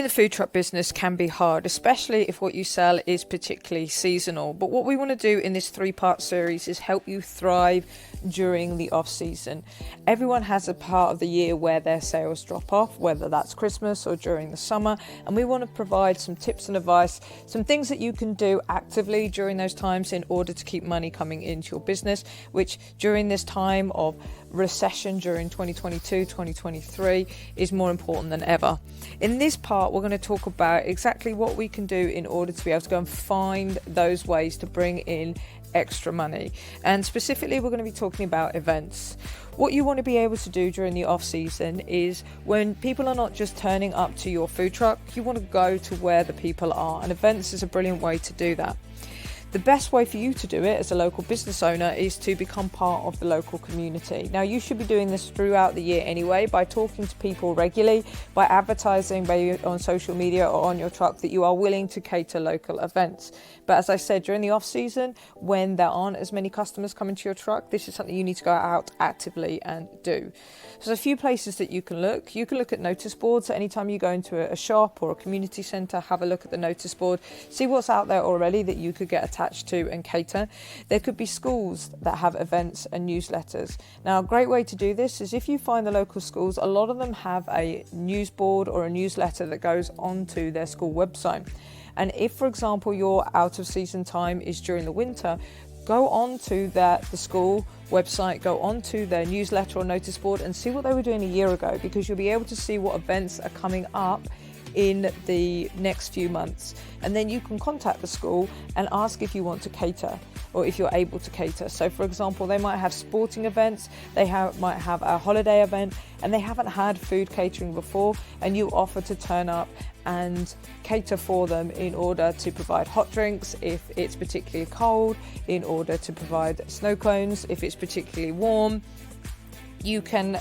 in the food truck business can be hard, especially if what you sell is particularly seasonal. But what we want to do in this 3-part series is help you thrive during the off season. Everyone has a part of the year where their sales drop off, whether that's Christmas or during the summer. And we want to provide some tips and advice, some things that you can do actively during those times in order to keep money coming into your business, which during this time of recession during 2022, 2023 is more important than ever. In this part, we're going to talk about exactly what we can do in order to be able to go and find those ways to bring in extra money. And specifically, we're going to be talking about events. What you want to be able to do during the off season is when people are not just turning up to your food truck, you want to go to where the people are, and events is a brilliant way to do that. The best way for you to do it as a local business owner is to become part of the local community. Now, you should be doing this throughout the year anyway, by talking to people regularly, by advertising maybe on social media or on your truck that you are willing to cater local events. But as I said, during the off season, when there aren't as many customers coming to your truck, this is something you need to go out actively and do. So there's a few places that you can look. You can look at notice boards. Anytime you go into a shop or a community centre, have a look at the notice board, see what's out there already that you could get attached to and cater. There could be schools that have events and newsletters. Now, a great way to do this is if you find the local schools, a lot of them have a news board or a newsletter that goes onto their school website. And if, for example, your out of season time is during the winter, go on to the school website, go onto their newsletter or notice board and see what they were doing a year ago, because you'll be able to see what events are coming up in the next few months. And then you can contact the school and ask if you want to cater or if you're able to cater. So for example, they might have sporting events, might have a holiday event, and they haven't had food catering before, and you offer to turn up and cater for them in order to provide hot drinks if it's particularly cold, in order to provide snow cones if it's particularly warm. You can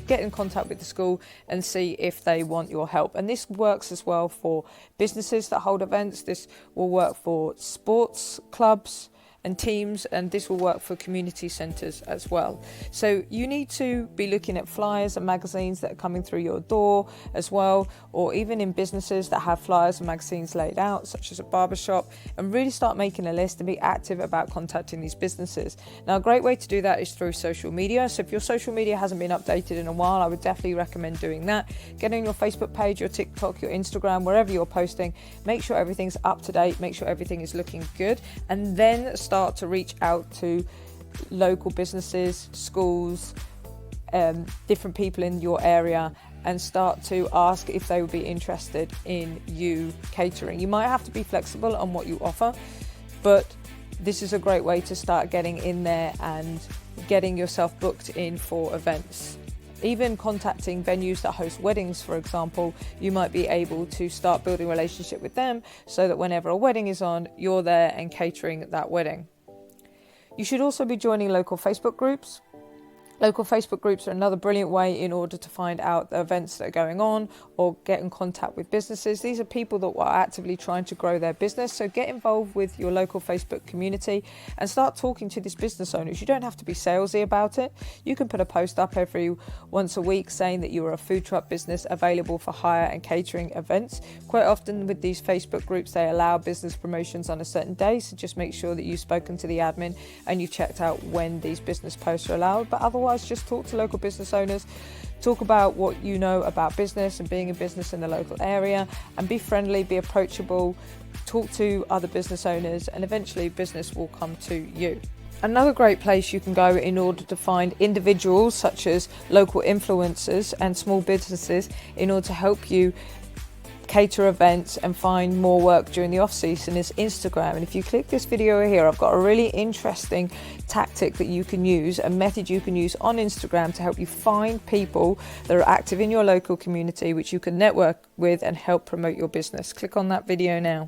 get in contact with the school and see if they want your help. And this works as well for businesses that hold events. This will work for sports clubs and teams, and this will work for community centres as well. So you need to be looking at flyers and magazines that are coming through your door as well, or even in businesses that have flyers and magazines laid out, such as a barbershop, and really start making a list and be active about contacting these businesses. Now, a great way to do that is through social media. So if your social media hasn't been updated in a while, I would definitely recommend doing that. Get on your Facebook page, your TikTok, your Instagram, wherever you're posting, make sure everything's up to date, make sure everything is looking good, and then start to reach out to local businesses, schools, different people in your area, and start to ask if they would be interested in you catering. You might have to be flexible on what you offer, but this is a great way to start getting in there and getting yourself booked in for events. Even contacting venues that host weddings, for example, you might be able to start building a relationship with them so that whenever a wedding is on, you're there and catering that wedding. You should also be joining local Facebook groups. Local Facebook groups are another brilliant way in order to find out the events that are going on or get in contact with businesses. These are people that are actively trying to grow their business. So get involved with your local Facebook community and start talking to these business owners. You don't have to be salesy about it. You can put a post up every once a week saying that you are a food truck business available for hire and catering events. Quite often with these Facebook groups, they allow business promotions on a certain day. So just make sure that you've spoken to the admin and you've checked out when these business posts are allowed. But otherwise, just talk to local business owners, talk about what you know about business and being a business in the local area, and be friendly, be approachable, talk to other business owners, and eventually business will come to you. Another great place you can go in order to find individuals such as local influencers and small businesses in order to help you cater events and find more work during the off season is Instagram. And if you click this video here, I've got a really interesting tactic that you can use, a method you can use on Instagram to help you find people that are active in your local community, which you can network with and help promote your business. Click on that video now.